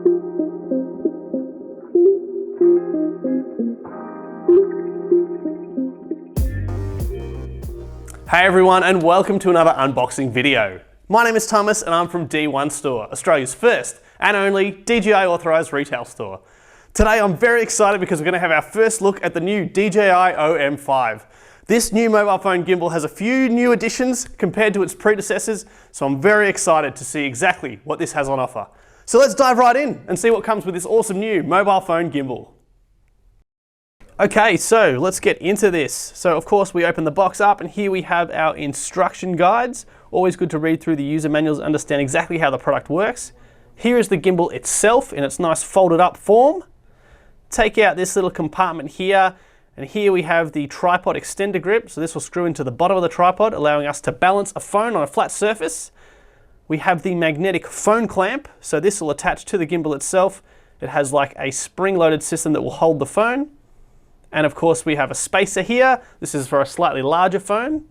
Hey everyone, and welcome to another unboxing video. My name is Thomas and I'm from D1 Store, Australia's first and only DJI Authorised Retail Store. Today I'm very excited because we're going to have our first look at the new DJI OM5. This new mobile phone gimbal has a few new additions compared to its predecessors, so I'm very excited to see exactly what this has on offer. So let's dive right in and see what comes with this awesome new mobile phone gimbal. Okay, so let's get into this. So of course we open the box up and here we have our instruction guides. Always good to read through the user manuals and understand exactly how the product works. Here is the gimbal itself in its nice folded up form. Take out this little compartment here, and here we have the tripod extender grip. So this will screw into the bottom of the tripod, allowing us to balance a phone on a flat surface. We have the magnetic phone clamp. So this will attach to the gimbal itself. It has like a spring-loaded system that will hold the phone. And of course we have a spacer here. This is for a slightly larger phone.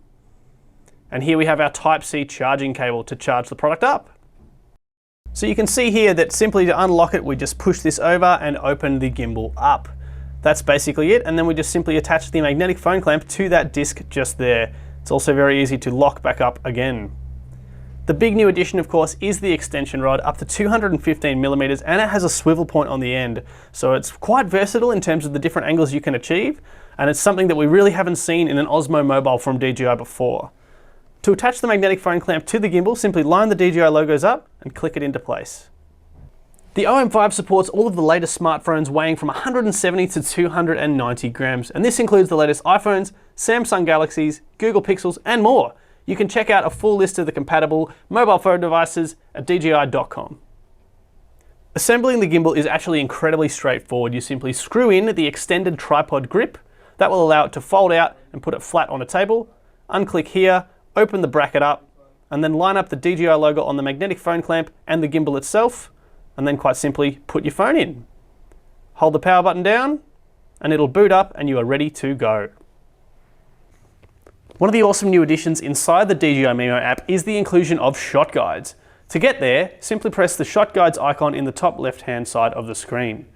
And here we have our Type-C charging cable to charge the product up. So you can see here that simply to unlock it, we just push this over and open the gimbal up. That's basically it. And then we just simply attach the magnetic phone clamp to that disc just there. It's also very easy to lock back up again. The big new addition, of course, is the extension rod up to 215 millimeters, and it has a swivel point on the end. So it's quite versatile in terms of the different angles you can achieve, and it's something that we really haven't seen in an Osmo mobile from DJI before. To attach the magnetic phone clamp to the gimbal, simply line the DJI logos up and click it into place. The OM5 supports all of the latest smartphones weighing from 170 to 290 grams, and this includes the latest iPhones, Samsung Galaxies, Google Pixels, and more. You can check out a full list of the compatible mobile phone devices at DJI.com. Assembling the gimbal is actually incredibly straightforward. You simply screw in the extended tripod grip. That will allow it to fold out and put it flat on a table. Unclick here, open the bracket up, and then line up the DJI logo on the magnetic phone clamp and the gimbal itself, and then quite simply put your phone in. Hold the power button down, and it'll boot up and you are ready to go. One of the awesome new additions inside the DJI Memo app is the inclusion of shot guides. To get there, simply press the shot guides icon in the top left-hand side of the screen.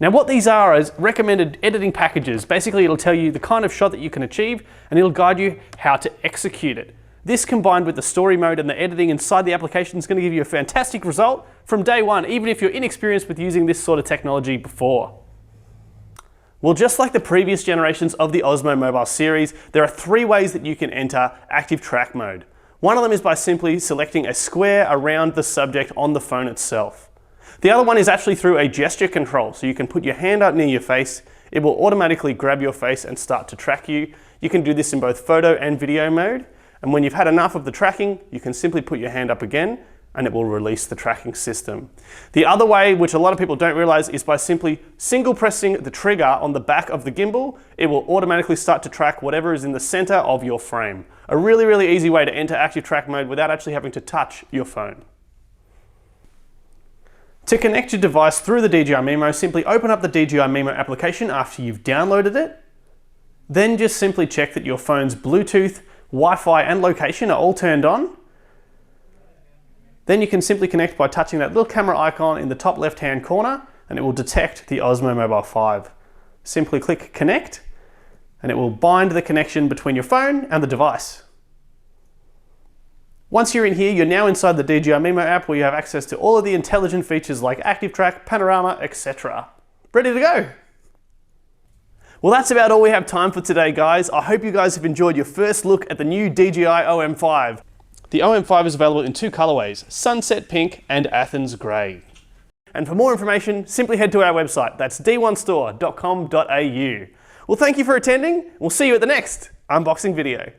Now what these are is recommended editing packages. Basically it'll tell you the kind of shot that you can achieve and it'll guide you how to execute it. This combined with the story mode and the editing inside the application is going to give you a fantastic result from day one, even if you're inexperienced with using this sort of technology before. Well, just like the previous generations of the Osmo mobile series, there are 3 ways that you can enter active track mode. One of them is by simply selecting a square around the subject on the phone itself. The other one is actually through a gesture control, so you can put your hand up near your face, it will automatically grab your face and start to track you. You can do this in both photo and video mode, and when you've had enough of the tracking, you can simply put your hand up again and it will release the tracking system. The other way, which a lot of people don't realize, is by simply single pressing the trigger on the back of the gimbal, it will automatically start to track whatever is in the center of your frame. A really, really easy way to enter active track mode without actually having to touch your phone. To connect your device through the DJI Memo, simply open up the DJI Memo application after you've downloaded it. Then just simply check that your phone's Bluetooth, Wi-Fi and location are all turned on. Then you can simply connect by touching that little camera icon in the top left-hand corner and it will detect the Osmo Mobile 5. Simply click connect and it will bind the connection between your phone and the device. Once you're in here, you're now inside the DJI Memo app where you have access to all of the intelligent features like Active Track, Panorama, etc. Ready to go? Well, that's about all we have time for today, guys. I hope you guys have enjoyed your first look at the new DJI OM5. The OM5 is available in 2 colorways, Sunset Pink and Athens Grey. And for more information, simply head to our website. That's d1store.com.au. Well, thank you for attending. We'll see you at the next unboxing video.